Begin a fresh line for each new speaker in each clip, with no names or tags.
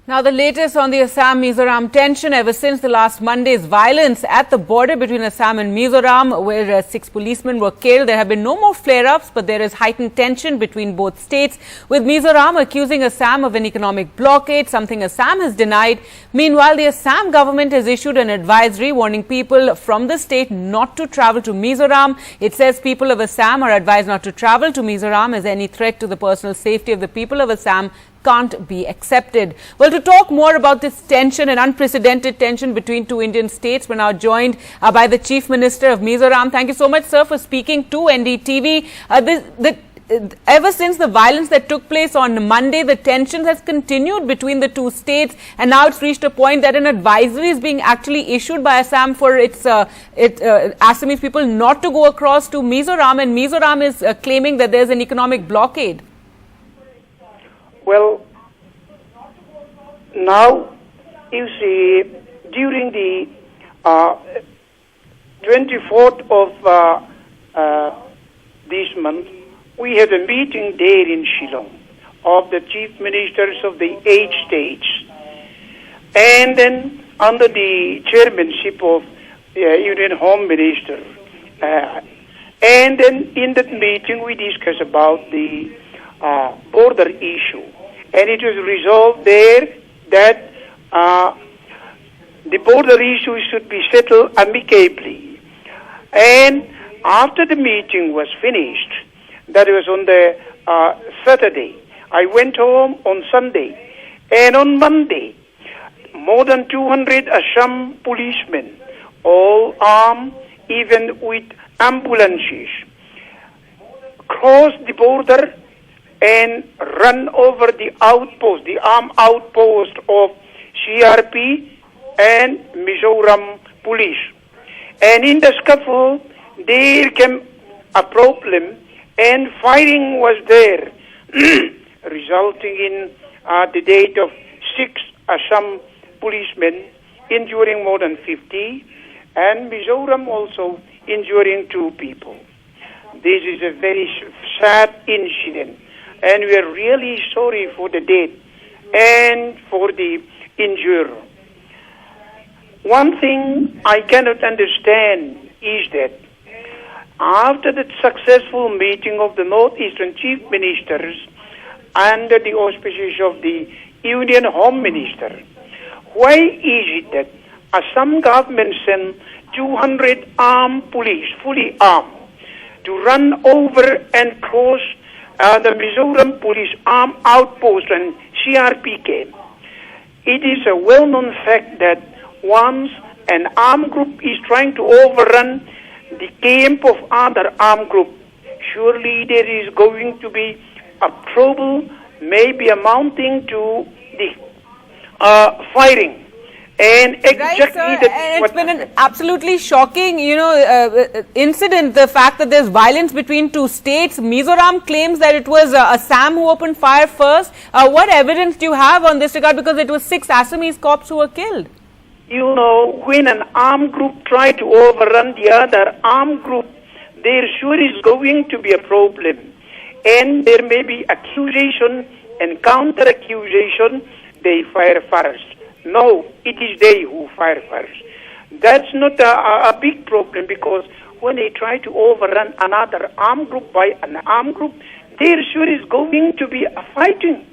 Now, the latest on the Assam-Mizoram tension ever since the last Monday's violence at the border between Assam and Mizoram, where 6 policemen were killed. There have been no more flare-ups, but there is heightened tension between both states, with Mizoram accusing Assam of an economic blockade, something Assam has denied. Meanwhile, the Assam government has issued an advisory warning people from the state not to travel to Mizoram. It says people of Assam are advised not to travel to Mizoram as any threat to the personal safety of the people of Assam can't be accepted. Well, to talk more about this tension and unprecedented tension between two Indian states, we're now joined by the Chief Minister of Mizoram. Thank you so much, sir, for speaking to NDTV. Ever since the violence that took place on Monday, the tension has continued between the two states, and now it's reached a point that an advisory is being actually issued by Assam for its Assamese people not to go across to Mizoram, and Mizoram is claiming that there's an economic blockade.
Well, now, you see, during the 24th of this month, we had a meeting there in Shillong of the chief ministers of the 8 states. And then under the chairmanship of Union Home Minister. And then in that meeting, we discussed about the border issue. And it was resolved there that the border issue should be settled amicably. And after the meeting was finished, that was on the Saturday, I went home on Sunday. And on Monday, more than 200 Assam policemen, all armed, even with ambulances, crossed the border and run over the outpost, the armed outpost of CRP and Mizoram Police. And in the scuffle, there came a problem and firing was there, resulting in the death of 6 Assam policemen, injuring more than 50, and Mizoram also injuring 2 people. This is a very sad incident. And we are really sorry for the death and for the injured. One thing I cannot understand is that after the successful meeting of the Northeastern Chief Ministers under the auspices of the Union Home Minister, why is it that Assam government sent 200 armed police, fully armed, to run over and cross the Mizoram Police armed outpost and CRP came? It is a well-known fact that once an armed group is trying to overrun the camp of other armed group, surely there is going to be a trouble, maybe amounting to the firing. And exactly
right, sir. And it's been an absolutely shocking, incident, the fact that there's violence between two states. Mizoram claims that it was Assam who opened fire first. What evidence do you have on this regard? Because it was 6 Assamese cops who were killed.
You know, when an armed group tries to overrun the other armed group, there sure is going to be a problem. And there may be accusation and counter-accusation. They fire first. No, it is they who fire first. That's not a big problem, because when they try to overrun another armed group by an armed group, there sure is going to be a fighting.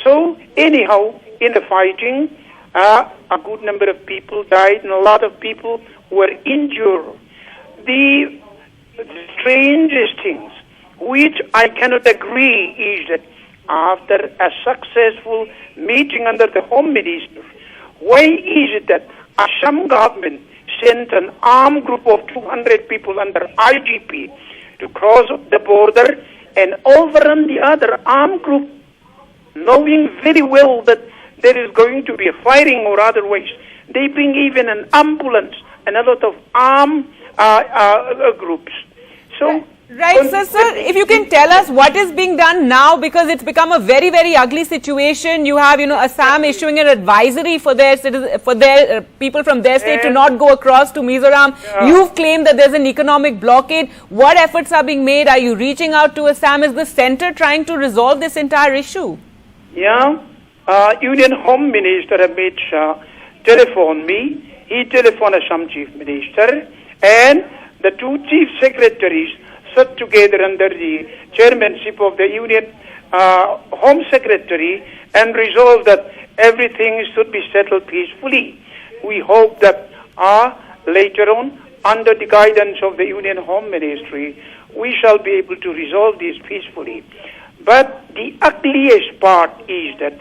So anyhow, in the fighting, a good number of people died and a lot of people were injured. The strangest things, which I cannot agree, is that after a successful meeting under the Home Minister, why is it that Assam government sent an armed group of 200 people under IGP to cross the border and overrun the other armed group, knowing very well that there is going to be a firing or otherwise? They bring even an ambulance and a lot of armed groups. So.
Right, sir, if you can tell us what is being done now, because it's become a very, very ugly situation. You have, Assam issuing an advisory for their people from their state to not go across to Mizoram. Yeah. You've claimed that there's an economic blockade. What efforts are being made? Are you reaching out to Assam? Is the centre trying to resolve this entire issue?
Yeah, Union Home Minister Amit Shah telephoned me. He telephoned Assam Chief Minister, and the two Chief Secretaries sat together under the chairmanship of the Union Home Secretary and resolved that everything should be settled peacefully. We hope that later on, under the guidance of the Union Home Ministry, we shall be able to resolve this peacefully. But the ugliest part is that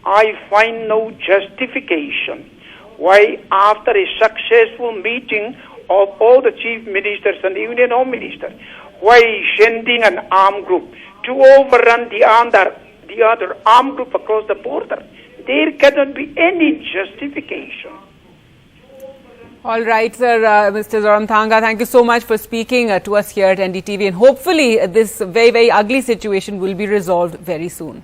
I find no justification why, after a successful meeting of all the chief ministers and the Union Home Minister, why sending an armed group to overrun the other armed group across the border. There cannot be any justification.
All right, sir. Mr. Zoram Thanga, thank you so much for speaking to us here at NDTV, and hopefully this very, very ugly situation will be resolved very soon.